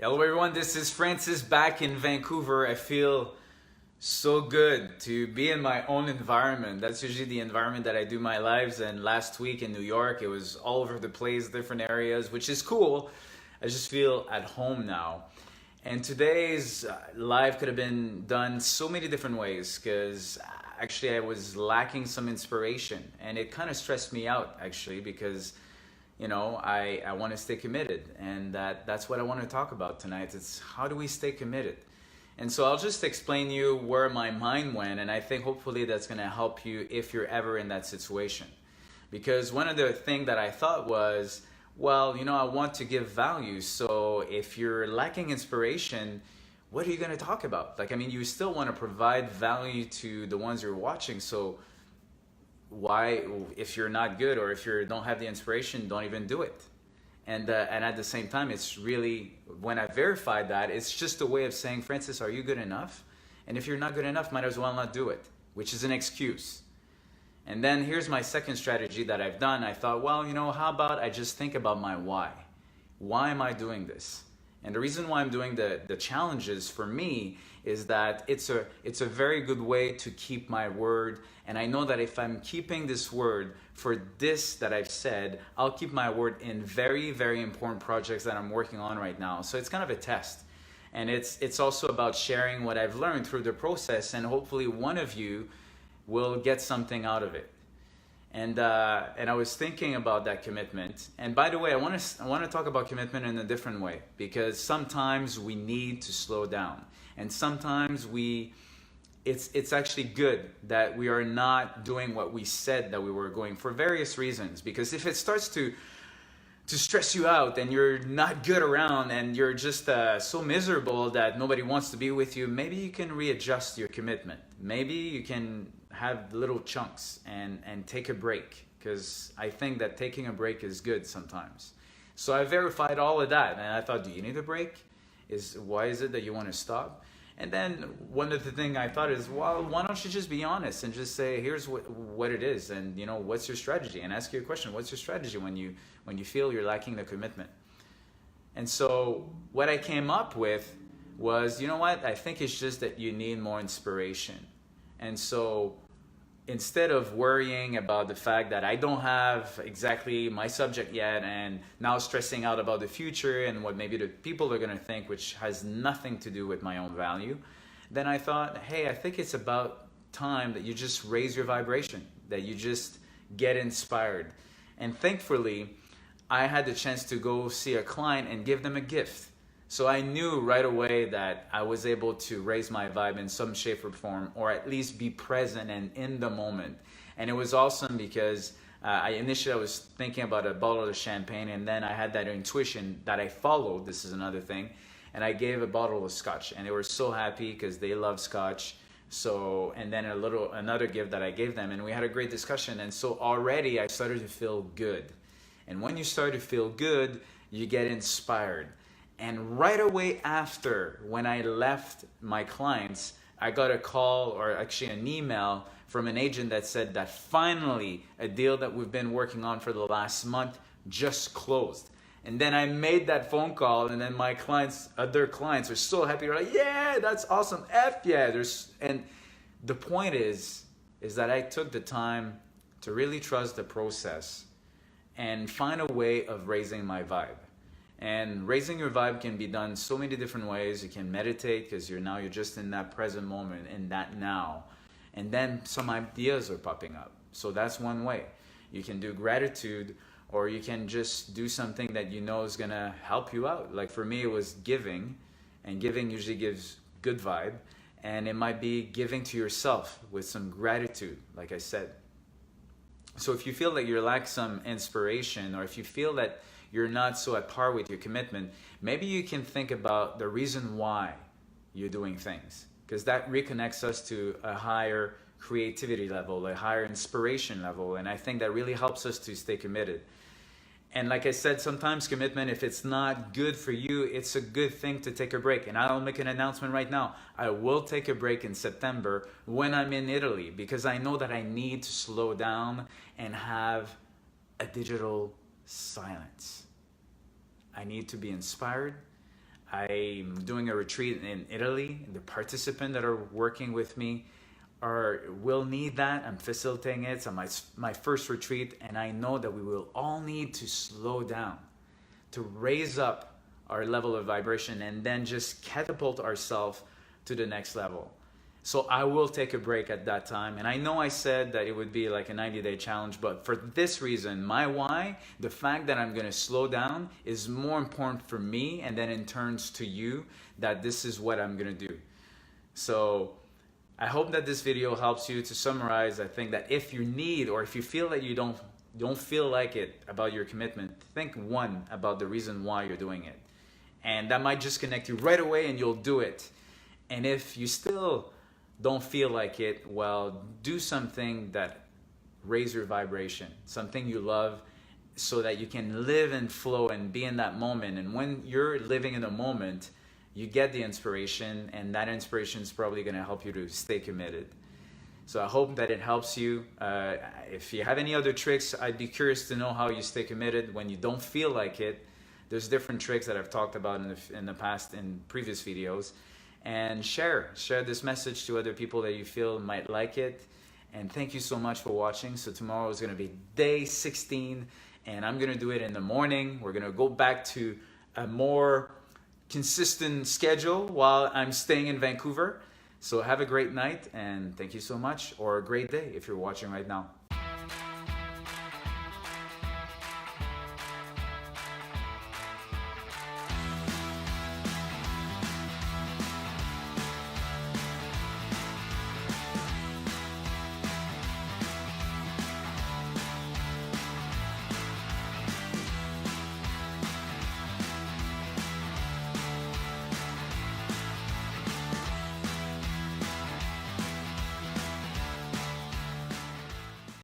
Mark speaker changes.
Speaker 1: Hello everyone, this is Francis back in Vancouver. I feel so good to be in my own environment. That's usually the environment that I do my lives, and last week in New York it was all over the place, different areas, which is cool. I just feel at home now. And today's live could have been done so many different ways because actually I was lacking some inspiration, and it kind of stressed me out actually because I want to stay committed, and that's what I want to talk about tonight. It's how do we stay committed? And so I'll just explain you where my mind went, and I think hopefully that's going to help you if you're ever in that situation. Because one of the things that I thought was, well, I want to give value. So if you're lacking inspiration, what are you going to talk about? You still want to provide value to the ones you're watching. So why, if you're not good or if you don't have the inspiration, don't even do it. And at the same time, it's really, when I verified that, it's just a way of saying, Francis, are you good enough? And if you're not good enough, might as well not do it, which is an excuse. And then here's my second strategy that I've done. I thought, well, how about I just think about my why? Why am I doing this? And the reason why I'm doing the challenges for me is that it's a very good way to keep my word. And I know that if I'm keeping this word for this that I've said, I'll keep my word in very, very important projects that I'm working on right now. So it's kind of a test. And it's also about sharing what I've learned through the process, and hopefully one of you will get something out of it. And I was thinking about that commitment. And by the way, I want to talk about commitment in a different way, because sometimes we need to slow down, and sometimes it's actually good that we are not doing what we said that we were going, for various reasons. Because if it starts to stress you out and you're not good around and you're just so miserable that nobody wants to be with you, maybe you can readjust your commitment. Maybe you can have little chunks and take a break, because I think that taking a break is good sometimes. So I verified all of that, and I thought, do you need a break? Why is it that you want to stop? And then one of the things I thought is, well, why don't you just be honest and just say, here's what it is, and what's your strategy? And ask you a question, what's your strategy when you feel you're lacking the commitment? And so what I came up with was, I think it's just that you need more inspiration. And so instead of worrying about the fact that I don't have exactly my subject yet, and now stressing out about the future and what maybe the people are going to think, which has nothing to do with my own value, then I thought, hey, I think it's about time that you just raise your vibration, that you just get inspired. And thankfully, I had the chance to go see a client and give them a gift. So I knew right away that I was able to raise my vibe in some shape or form, or at least be present and in the moment. And it was awesome because initially I was thinking about a bottle of champagne, and then I had that intuition that I followed. This is another thing. And I gave a bottle of scotch, and they were so happy because they love scotch. So, and then another gift that I gave them, and we had a great discussion. And so already I started to feel good. And when you start to feel good, you get inspired. And right away after, when I left my clients, I got a call, or actually an email from an agent that said that finally a deal that we've been working on for the last month just closed. And then I made that phone call, and then my other clients are so happy. They're like, yeah, that's awesome. Yeah. And the point is that I took the time to really trust the process and find a way of raising my vibe. And raising your vibe can be done so many different ways. You can meditate, because you're just in that present moment, in that now. And then some ideas are popping up. So that's one way. You can do gratitude, or you can just do something that is going to help you out. Like for me, it was giving, and giving usually gives good vibe. And it might be giving to yourself with some gratitude, like I said. So if you feel that you lack some inspiration, or if you feel that you're not so at par with your commitment, maybe you can think about the reason why you're doing things, because that reconnects us to a higher creativity level, a higher inspiration level, and I think that really helps us to stay committed. And like I said, sometimes commitment, if it's not good for you, it's a good thing to take a break. And I'll make an announcement right now. I will take a break in September when I'm in Italy, because I know that I need to slow down and have a digital silence. I need to be inspired. I'm doing a retreat in Italy. The participants that are working with me will need that. I'm facilitating it. It's my first retreat, and I know that we will all need to slow down, to raise up our level of vibration, and then just catapult ourselves to the next level. So I will take a break at that time. And I know I said that it would be like a 90-day challenge, but for this reason, my why, the fact that I'm going to slow down is more important for me, and then in turns to you, that this is what I'm going to do. So I hope that this video helps you. To summarize, I think that if you need, or if you feel that you don't feel like it about your commitment, think one, about the reason why you're doing it. And that might just connect you right away and you'll do it. And if you still don't feel like it, well, do something that raises your vibration, something you love, so that you can live and flow and be in that moment. And when you're living in a moment, you get the inspiration, and that inspiration is probably going to help you to stay committed. So I hope that it helps you. If you have any other tricks, I'd be curious to know how you stay committed when you don't feel like it. There's different tricks that I've talked about in the past, in previous videos. And share this message to other people that you feel might like it. And thank you so much for watching. So tomorrow is going to be day 16, and I'm going to do it in the morning. We're going to go back to a more consistent schedule while I'm staying in Vancouver. So have a great night, and thank you so much, or a great day if you're watching right now.